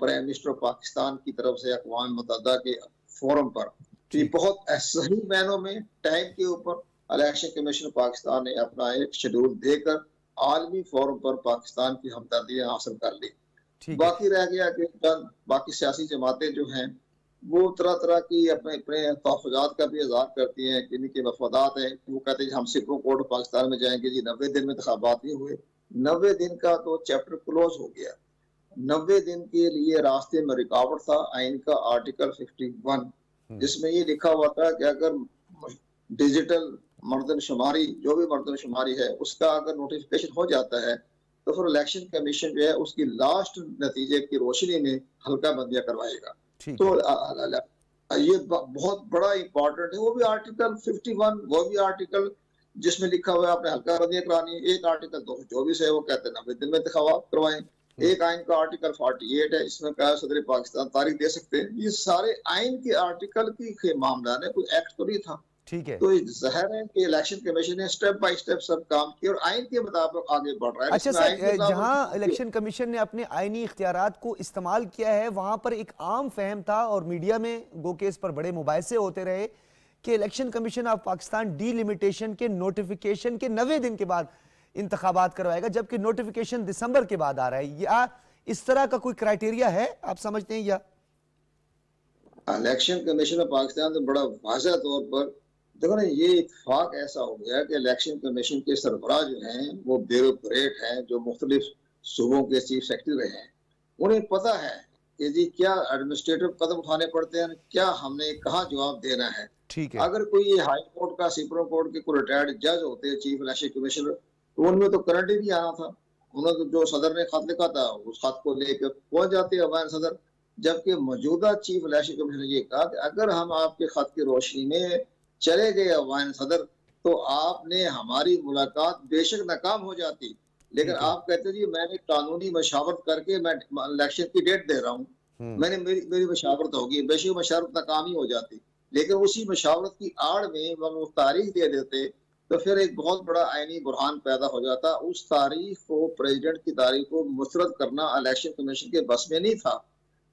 प्राइम मिनिस्टर पाकिस्तान की तरफ से अक़वाम मुत्तहिदा के फोरम पर। तो ये बहुत सही मायनों में टाइम के ऊपर इलेक्शन कमीशन पाकिस्तान ने अपना एक शेड्यूल देकर आलमी फोरम पर पाकिस्तान की हमदर्दियाँ हासिल कर ली। बाकी रह गया कि बाकी सियासी जमातें जो हैं वो तरह तरह की अपने तहफ़्फ़ुज़ात का भी इज़हार करती हैं कि इनके मफादात हैं। वो कहते हैं हम सुप्रीम कोर्ट पाकिस्तान में जाएंगे जी, 90 दिन में इंतखाबात नहीं हुए। 90 दिन का तो चैप्टर क्लोज हो गया। 90 दिन के लिए रास्ते में रुकावट था आइन का आर्टिकल 51, जिसमें ये लिखा हुआ था कि अगर डिजिटल मर्दमशुमारी, जो भी मर्दमशुमारी है, उसका अगर नोटिफिकेशन हो जाता है तो फिर इलेक्शन कमीशन जो है उसकी लास्ट नतीजे की रोशनी में हल्का बंदियां करवाएगा। तो ये बहुत बड़ा इंपॉर्टेंट है। वो भी आर्टिकल 51, वो भी आर्टिकल जिसमें लिखा हुआ है आपने हल्का बंदियां करानी है। एक आर्टिकल 224 है, वो कहते हैं 90 दिन में इंतखाबात करवाएं। एक आइन का आर्टिकल 48 है, इसमें कहा सदर पाकिस्तान तारीख दे सकते हैं। ये सारे आइन के आर्टिकल की मामला है, कोई एक्ट तो नहीं था। ठीक है, तो जाहिर है कि इलेक्शन कमीशन ने स्टेप बाय स्टेप सब काम किया और आइन के मुताबिक आगे बढ़ रहा है। अच्छा सर, जहां इलेक्शन कमीशन ने अपने आईनी इख्तियारात को इस्तेमाल किया है, वहां पर एक आम फहम था और मीडिया में गो के इस पर बड़े मुबाहिसे होते रहे कि election commission of Pakistan delimitation के नोटिफिकेशन के 90 दिन के बाद इंतखाबात करवाएगा, जबकि नोटिफिकेशन दिसंबर के बाद आ रहा है। या इस तरह का कोई क्राइटेरिया है, आप समझते हैं? या इलेक्शन कमीशन ऑफ पाकिस्तान तो बड़ा वाज़ह तौर पर देखो ना, ये इत्तेफाक ऐसा हो गया कि इलेक्शन कमीशन के सरबराह जो हैं वो ब्यूरोक्रेट हैं, जो मुख्तलिफ सूबों के चीफ सेक्रेटरी रहे हैं, उन्हें पता है कि जी क्या एडमिनिस्ट्रेटिव कदम उठाने पड़ते हैं, क्या हमने कहाँ जवाब देना है। ठीक है। अगर कोई हाई कोर्ट का, सुप्रीम कोर्ट के कोई रिटायर्ड जज होते हैं चीफ इलेक्शन कमिश्नर, तो उनमें तो करंट ही नहीं आना था। उन्होंने तो जो सदर ने खत लिखा था उस खत को लेकर पहुंच जाते अवान सदर, जबकि मौजूदा चीफ इलेक्शन कमिश्नर ने ये कहा कि अगर हम आपके खत की रोशनी में चले गए अवान सदर तो आपने हमारी मुलाकात बेशक नाकाम हो जाती, लेकिन आप कहते जी मैंने कानूनी मशावरत करके मैं इलेक्शन की डेट दे रहा हूँ, मैंने मेरी मशावरत होगी, बेशक मशावरत नाकाम ही हो जाती, लेकिन उसी मशावरत की आड़ में वो तारीख दे देते तो फिर एक बहुत बड़ा आईनी बुरहान पैदा हो जाता। उस तारीख को, प्रेसिडेंट की तारीख को मुस्तरद करना इलेक्शन कमीशन के बस में नहीं था,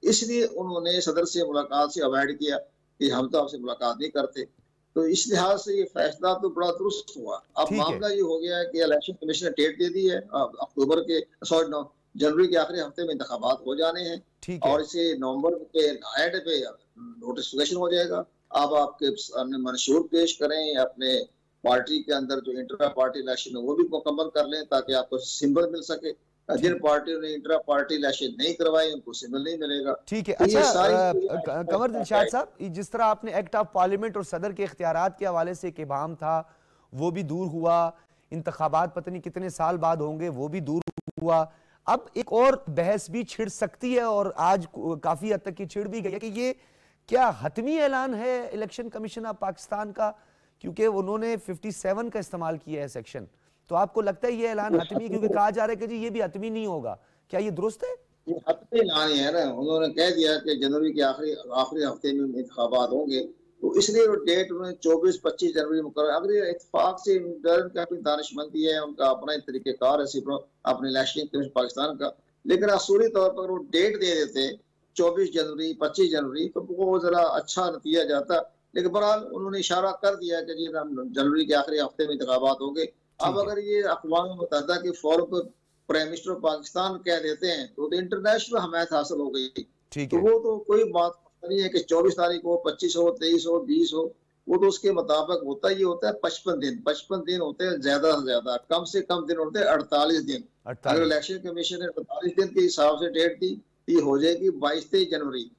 इसलिए उन्होंने सदर से मुलाकात से अवॉइड किया कि हम तो आपसे मुलाकात नहीं करते। तो इस लिहाज से ये फैसला तो बड़ा दुरुस्त हुआ। अब मामला ये हो गया है कि इलेक्शन कमीशन ने डेट दे दी है, अक्टूबर के जनवरी के आखिरी हफ्ते में इंतखाबात हो जाने हैं और इसे नवंबर के एंड पे नोटिफिकेशन हो जाएगा। अब आपके सामने मंशूर पेश करें, अपने पार्टी के अंदर जो इंट्रा पार्टी इलेक्शन है वो भी मुकम्मल कर लें ताकि आपको सिंबल मिल सके। जिन पार्टियों ने इंट्रा पार्टी इलेक्शन नहीं करवाए उनको सिंबल नहीं मिलेगा। ठीक है। अच्छा कंवर दिलशाद साहब, जिस तरह आपने एक्ट ऑफ पार्लियामेंट और सदर के इख्तियारात के हवाले से एक इबाम था वो भी दूर हुआ, इंतखाबात पता नहीं कितने साल बाद होंगे वो भी दूर हुआ, अब एक और बहस भी छिड़ सकती है और आज काफी हद तक की छिड़ भी गई है कि ये क्या हतमी ऐलान है इलेक्शन कमीशन ऑफ पाकिस्तान का, क्योंकि उन्होंने 57 का इस्तेमाल किया है सेक्शन, तो आपको लगता है ये ऐलान हतमी, क्योंकि कहा जा रहा है कि जी ये भी हतमी नहीं होगा, क्या ये दुरुस्त है? ये हतमी ऐलान है ना, उन्होंने कह दिया कि जनवरी के आखिरी हफ्ते में इंतखाबात होंगे, तो इसलिए वो डेट उन्होंने 24-25 जनवरी में कर। अगर ये इत्तेफाक से की अपनी दानिशमंदी है, उनका अपना तरीकेकार है अपने इलेक्शन कमीशन पाकिस्तान का, लेकिन असूली तौर पर वो डेट दे देते 24 जनवरी 25 जनवरी तो वो जरा अच्छा नतीजा जाता। लेकिन बहरहाल उन्होंने इशारा कर दिया कि जी जनवरी के आखिरी हफ्ते में इंतखाबात होंगे। अब अगर ये अक़वाम मुत्तहिदा के फौरन पर प्राइम मिनिस्टर पाकिस्तान कह देते हैं तो इंटरनेशनल हमायत हासिल हो गई। तो वो तो कोई बात नहीं है कि 24 तारीख हो, 25 हो, 23 हो, 20 हो, वो तो उसके मुताबिक होता ही होता है 55 दिन होते हैं, ज्यादा से ज्यादा, कम से कम दिन होते हैं 48 दिन। अगर इलेक्शन कमीशन ने 48 दिन के हिसाब से डेट दी तो हो जाएगी 22-23 जनवरी,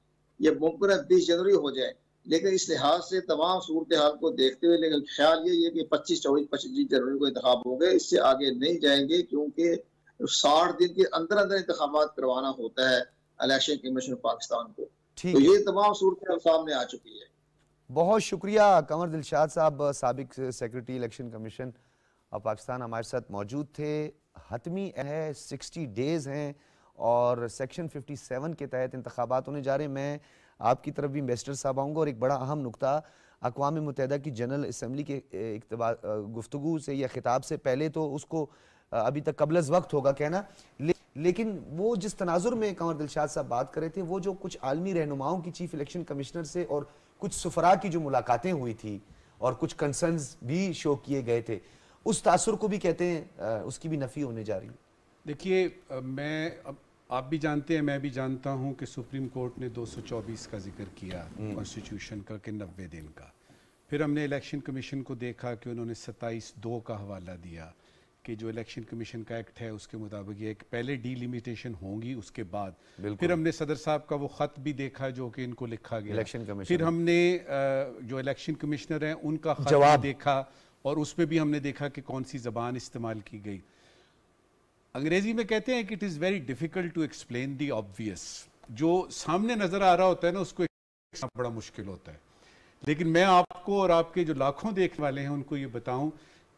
ये मुमकिन है 20 जनवरी हो जाए। लेकिन इस लिहाज से तमाम सूरत हाल को देखते हुए लेकिन ख्याल ये है कि 25 जनवरी को इंतखाब हो गए, इससे आगे नहीं जाएंगे, क्योंकि 60 दिन के अंदर अंदर इंतखाबात करवाना होता है इलेक्शन कमीशन पाकिस्तान को। तो ये तमाम सूरत हाल सामने आ चुकी है। बहुत शुक्रिया कंवर दिलशाद साहब, साबिक secretary election commission of Pakistan हमारे साथ मौजूद थे। हतमी है, 60 डेज हैं और सेक्शन 57 के तहत इंतखाबात होने जा रहे हैं। मैं आपकी तरफ भी इन्वेस्टर साहब आऊँगा और एक बड़ा अहम नुकता, अक़वाम मुत्तहिदा की जनरल असम्बली के गुफ्तगू से या खिताब से पहले तो उसको अभी तक कबलज़ वक्त होगा कहना, लेकिन वो जिस तनाजुर में कंवर दिलशाद साहब बात कर रहे थे, वो जो कुछ आलमी रहनुमाओं की चीफ इलेक्शन कमिश्नर से और कुछ सुफरा की जो मुलाकातें हुई थी और कुछ कंसर्न्स भी शो किए गए थे, उस तासुर को भी कहते हैं उसकी भी नफ़ी होने जा रही है। देखिए, आप भी जानते हैं, मैं भी जानता हूं कि सुप्रीम कोर्ट ने 224 का जिक्र किया कॉन्स्टिट्यूशन का कि 90 दिन का। फिर हमने इलेक्शन कमीशन को देखा कि उन्होंने 27(2) का हवाला दिया कि जो इलेक्शन कमीशन का एक्ट है उसके मुताबिक ये पहले डीलिमिटेशन होंगी उसके बाद। फिर हमने सदर साहब का वो ख़त भी देखा जो कि इनको लिखा गया इलेक्शन कमीशन। फिर हमने जो इलेक्शन कमिश्नर हैं उनका ख़त देखा और उसमें भी हमने देखा कि कौन सी ज़बान इस्तेमाल की गई। अंग्रेजी में कहते हैं कि it is very difficult to explain the obvious. जो सामने नजर आ रहा होता है ना उसको बड़ा मुश्किल होता है। लेकिन मैं आपको और आपके जो लाखों देखने वाले हैं उनको ये बताऊं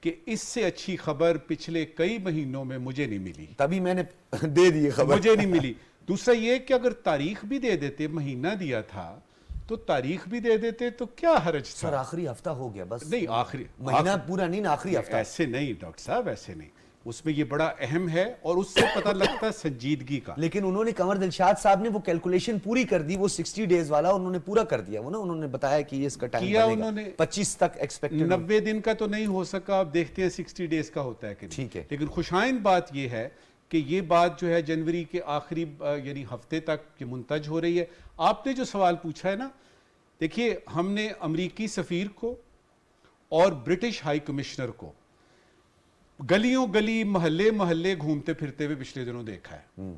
कि इससे अच्छी खबर पिछले कई महीनों में मुझे नहीं मिली, तभी मैंने दे दी खबर, मुझे नहीं मिली। दूसरा ये कि अगर तारीख भी दे देते, महीना दिया था तो तारीख भी दे देते तो क्या हर्ज था। सर आखिरी हफ्ता हो गया, बस नहीं आखिरी महीना पूरा नहीं ना, आखिरी हफ्ता। ऐसे नहीं डॉक्टर साहब, ऐसे नहीं, उसमें ये बड़ा अहम है और उससे पता लगता है संजीदगी का। लेकिन उन्होंने कंवर दिलशाद साहब ने वो कैलकुलेशन पूरी कर दी, वो 60 डेज वाला उन्होंने पूरा कर दिया। वो ना उन्होंने बताया कि ये इसका टाइम किया उन्होंने 25 तक एक्सपेक्टेड। 90 दिन का तो नहीं हो सका, अब देखते हैं 60 डेज का होता है कि ठीक है। लेकिन खुशाइन बात ये है कि ये बात जो है जनवरी के आखिरी यानी हफ्ते तक ये मुंतज हो रही है। आपने जो सवाल पूछा है ना, देखिए हमने अमरीकी सफीर को और ब्रिटिश हाई कमिश्नर को गलियों गली मोहल्ले मोहल्ले घूमते फिरते हुए पिछले दिनों देखा है।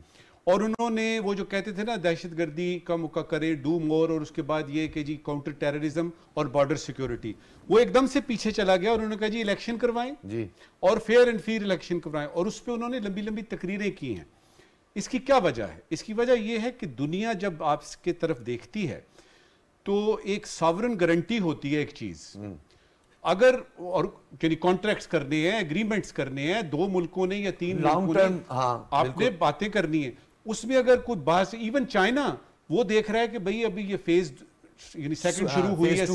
और उन्होंने वो जो कहते थे ना दहशतगर्दी का मुका करे, डू मोर, और उसके बाद ये कि जी काउंटर टेररिज्म और बॉर्डर सिक्योरिटी, वो एकदम से पीछे चला गया और उन्होंने कहा जी इलेक्शन करवाएं जी, और फेयर एंड फेयर इलेक्शन करवाएं, और उस पर उन्होंने लंबी लंबी तकरीरें की हैं। इसकी क्या वजह है? इसकी वजह यह है कि दुनिया जब आपके तरफ देखती है तो एक सॉवरन गारंटी होती है एक चीज, अगर और कॉन्ट्रैक्ट्स करने हैं, एग्रीमेंट्स करने हैं, दो मुल्कों ने या तीन मुल्कों ने, हाँ, आपने बातें करनी है, उसमें अगर कोई बात, इवन चाइना वो देख रहा है कि भाई अभी ये फेज यानी सेकंड शुरू हुई है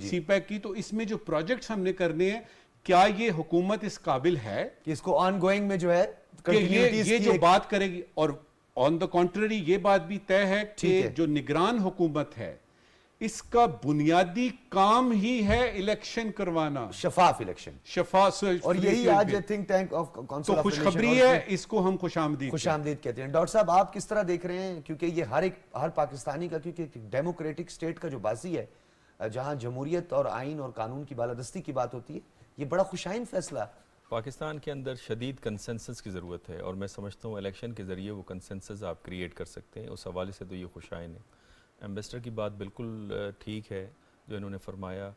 सीपैक की, तो इसमें जो प्रोजेक्ट्स हमने करने हैं, क्या ये हुकूमत इस काबिल है कि इसको ऑनगोइंग में जो है कि ये जो बात करेगी। और ऑन द कॉन्ट्ररी ये बात भी तय है कि जो निगरान हुकूमत है इसका बुनियादी काम ही है इलेक्शन करवाना, शफाफ इलेक्शन, शफाफ। और यही आज think tank of council of खुशखबरी है, इसको हम खुशामदीद कहते हैं। डॉक्टर साहब, आप किस तरह देख रहे हैं, क्योंकि ये हर पाकिस्तानी का, क्योंकि डेमोक्रेटिक स्टेट का जो बाजी है, जहां जमहूरियत और आइन और कानून की बालादस्ती की बात होती है, ये बड़ा खुशाइन फैसला। पाकिस्तान के अंदर शदीद कंसेंसस की ज़रूरत है, और मैं समझता हूँ इलेक्शन के ज़रिए वो कंसेंसस आप क्रिएट कर सकते हैं। उस हवाले से तो ये खुशाइन है। एम्बेसडर की बात बिल्कुल ठीक है जो इन्होंने फरमाया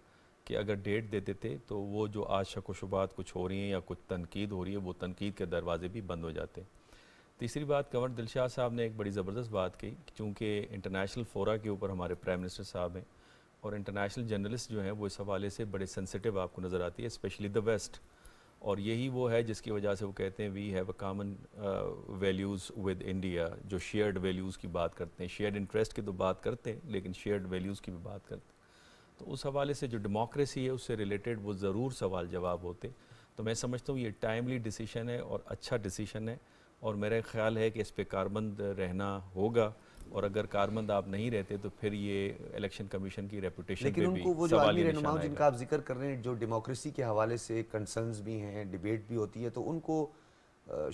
कि अगर डेट दे देते तो वो जो आज शक व शुबात कुछ हो रही हैं या कुछ तनकीद हो रही है, वो तनकीद के दरवाजे भी बंद हो जाते। तीसरी बात, कंवर दिलशाद साहब ने एक बड़ी ज़बरदस्त बात की, चूँकि इंटरनेशनल फोरा के ऊपर हमारे प्राइम मिनिस्टर साहब हैं और इंटरनेशनल जर्नलिस्ट जो हैं वो इस हवाले से बड़े सेंसिटिव आपको नज़र आती है, स्पेशली द वेस्ट। और यही वो है जिसकी वजह से वो कहते हैं we have a common values with India, जो शेयर्ड वैल्यूज़ की बात करते हैं। शेयर्ड इंटरेस्ट की तो बात करते हैं, लेकिन शेयर्ड वैल्यूज़ की भी बात करते हैं। तो उस हवाले से जो डेमोक्रेसी है उससे रिलेटेड वो ज़रूर सवाल जवाब होते। तो मैं समझता हूँ ये टाइमली डिसीशन है और अच्छा डिसीशन है, और मेरा ख्याल है कि इस पर कारबंद रहना होगा। और अगर कारबंद आप नहीं रहते तो फिर ये इलेक्शन कमीशन की रेपुटेशन लेकिन पे उनको भी वो जो आदमी रहनुमा जिनका आप जिक्र कर रहे हैं, जो डेमोक्रेसी के हवाले से कंसर्न्स भी हैं, डिबेट भी होती है, तो उनको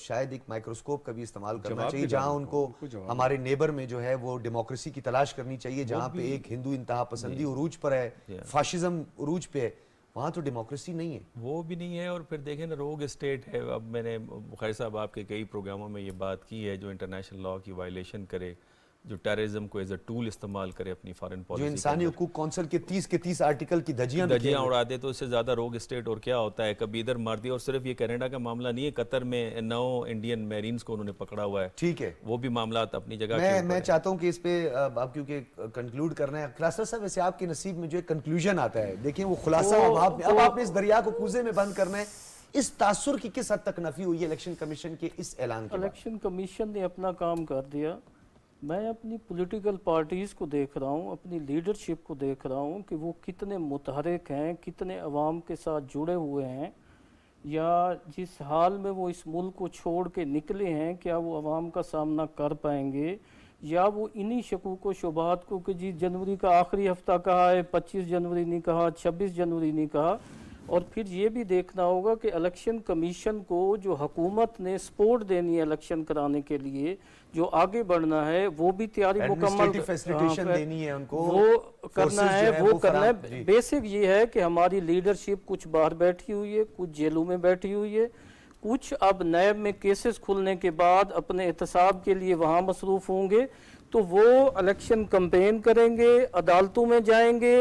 शायद एक माइक्रोस्कोप का भी इस्तेमाल करना चाहिए, जहां उनको हमारे नेबर में जो है वो डेमोक्रेसी की तलाश करनी चाहिए, जहां पे एक हिंदू इंतहा पसंदी उरूज पर है, फाशिज्म उरूज पे है, वहाँ तो डेमोक्रेसी नहीं है, वो भी नहीं है। और फिर देखें ना, रोग स्टेट है। अब मैंने खैर साहब आपके कई प्रोग्रामों में ये बात की है, जो इंटरनेशनल लॉ की वायलेशन करे, जो टेररिज्म को एज अ टूल इस्तेमाल करे अपनी फॉरेन पॉलिसी, जो इंसानी हुकूक कौंसिल के 30 आर्टिकल की धज्जियां उड़ा दे, तो इससे ज़्यादा रोग स्टेट और क्या होता है। कभी इधर मार दिया, और सिर्फ ये कनाडा का मामला नहीं है, कतर में 9 इंडियन मैरीन्स को उन्होंने पकड़ा हुआ है, ठीक है, वो भी मामला अपनी जगह। मैं चाहता हूँ कि इस पे अब क्योंकि कंक्लूड करना है, खलासा साहब वैसे आपके नसीब में जो एक कंक्लूजन आता है, देखिए वो खुलासा अब आपने इस दरिया को कूजे में बंद करना है, इस तासुर की किस हद तक नफी हुई है इलेक्शन कमीशन के इस ऐलान के? इलेक्शन कमीशन ने अपना काम कर दिया। मैं अपनी पॉलिटिकल पार्टीज़ को देख रहा हूँ, अपनी लीडरशिप को देख रहा हूँ कि वो कितने मुतहरिक हैं, कितने अवाम के साथ जुड़े हुए हैं, या जिस हाल में वो इस मुल्क को छोड़ के निकले हैं, क्या वो अवाम का सामना कर पाएंगे, या वो इन्हीं शकूक व शुबात को कि जी जनवरी का आखिरी हफ्ता कहा है, 25 जनवरी नहीं कहा, 26 जनवरी नहीं कहा। और फिर ये भी देखना होगा कि इलेक्शन कमीशन को जो हुकूमत ने सपोर्ट देनी है इलेक्शन कराने के लिए, जो आगे बढ़ना है, वो भी तैयारी मुकम्मल देनी है उनको, वो करना है, वो करना है। बेसिक ये है कि हमारी लीडरशिप कुछ बाहर बैठी हुई है, कुछ जेलों में बैठी हुई है, कुछ अब नैब में केसेस खुलने के बाद अपने एहतसाब के लिए वहाँ मसरूफ़ होंगे, तो वो इलेक्शन कैंपेन करेंगे, अदालतों में जाएंगे,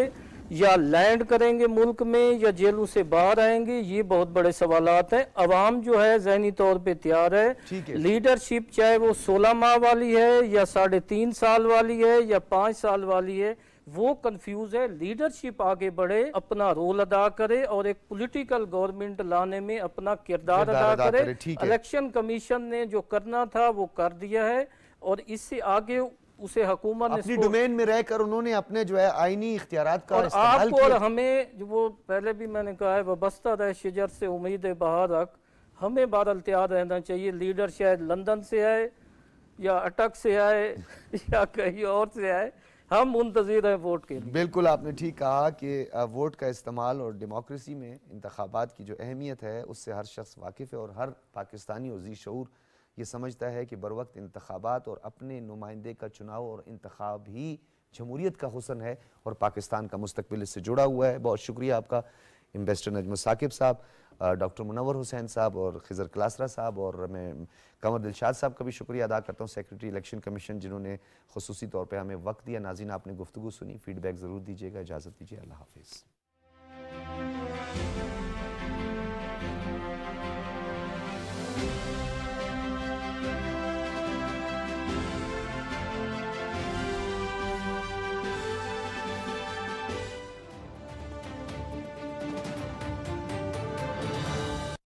या लैंड करेंगे मुल्क में, या जेलों से बाहर आएंगे। ये बहुत बड़े सवालात हैं। अवाम जो है ज़हनी तौर पे तैयार है। लीडरशिप चाहे वो 16 माह वाली है, या 3.5 साल वाली है, या 5 साल वाली है, वो कंफ्यूज है। लीडरशिप आगे बढ़े, अपना रोल अदा करे, और एक पॉलिटिकल गवर्नमेंट लाने में अपना किरदार अदा करे। इलेक्शन कमीशन ने जो करना था वो कर दिया है, और इससे आगे उसे हुकूमत ने अपनी डोमेन में रहकर उन्होंने अपने जो है आईनी इख्तियारात का इस्तेमाल किया। और हमें जो वो पहले भी मैंने कहा है, वबस्ता रहे शिजर से उम्मीद बहार रख, हमें बहरहाल तैयार रहना चाहिए। लीडर शायद लंदन से आए, या अटक से आए, या कहीं और से आए, हम मुंतज़िर हैं वोट के लिए। बिल्कुल आपने ठीक कहा कि वोट का इस्तेमाल और डेमोक्रेसी में इंतखाबात की जो अहमियत है उससे हर शख्स वाकिफ़ है, और हर पाकिस्तानी और ज़ी शऊर ये समझता है कि बर वक्त इंतखाबात और अपने नुमाइंदे का चुनाव और इंतखाब ही जमहूरियत का हुस्न है, और पाकिस्तान का मुस्तकबिल इससे जुड़ा हुआ है। बहुत शुक्रिया आपका एम्बेसडर नजम साकिब साहब। डॉक्टर मुनव्वर हुसैन साहब और खिज़र क्लासरा साहब, और मैं कमर दिलशाद साहब का भी शुक्रिया अदा करता हूँ, सेक्रेटरी इलेक्शन कमीशन, जिन्होंने खुसूसी तौर पे हमें वक्त दिया। नाज़रीन, आपने गुफ्तगू सुनी, फीडबैक ज़रूर दीजिएगा। इजाज़त दीजिए, अल्लाह हाफिज़।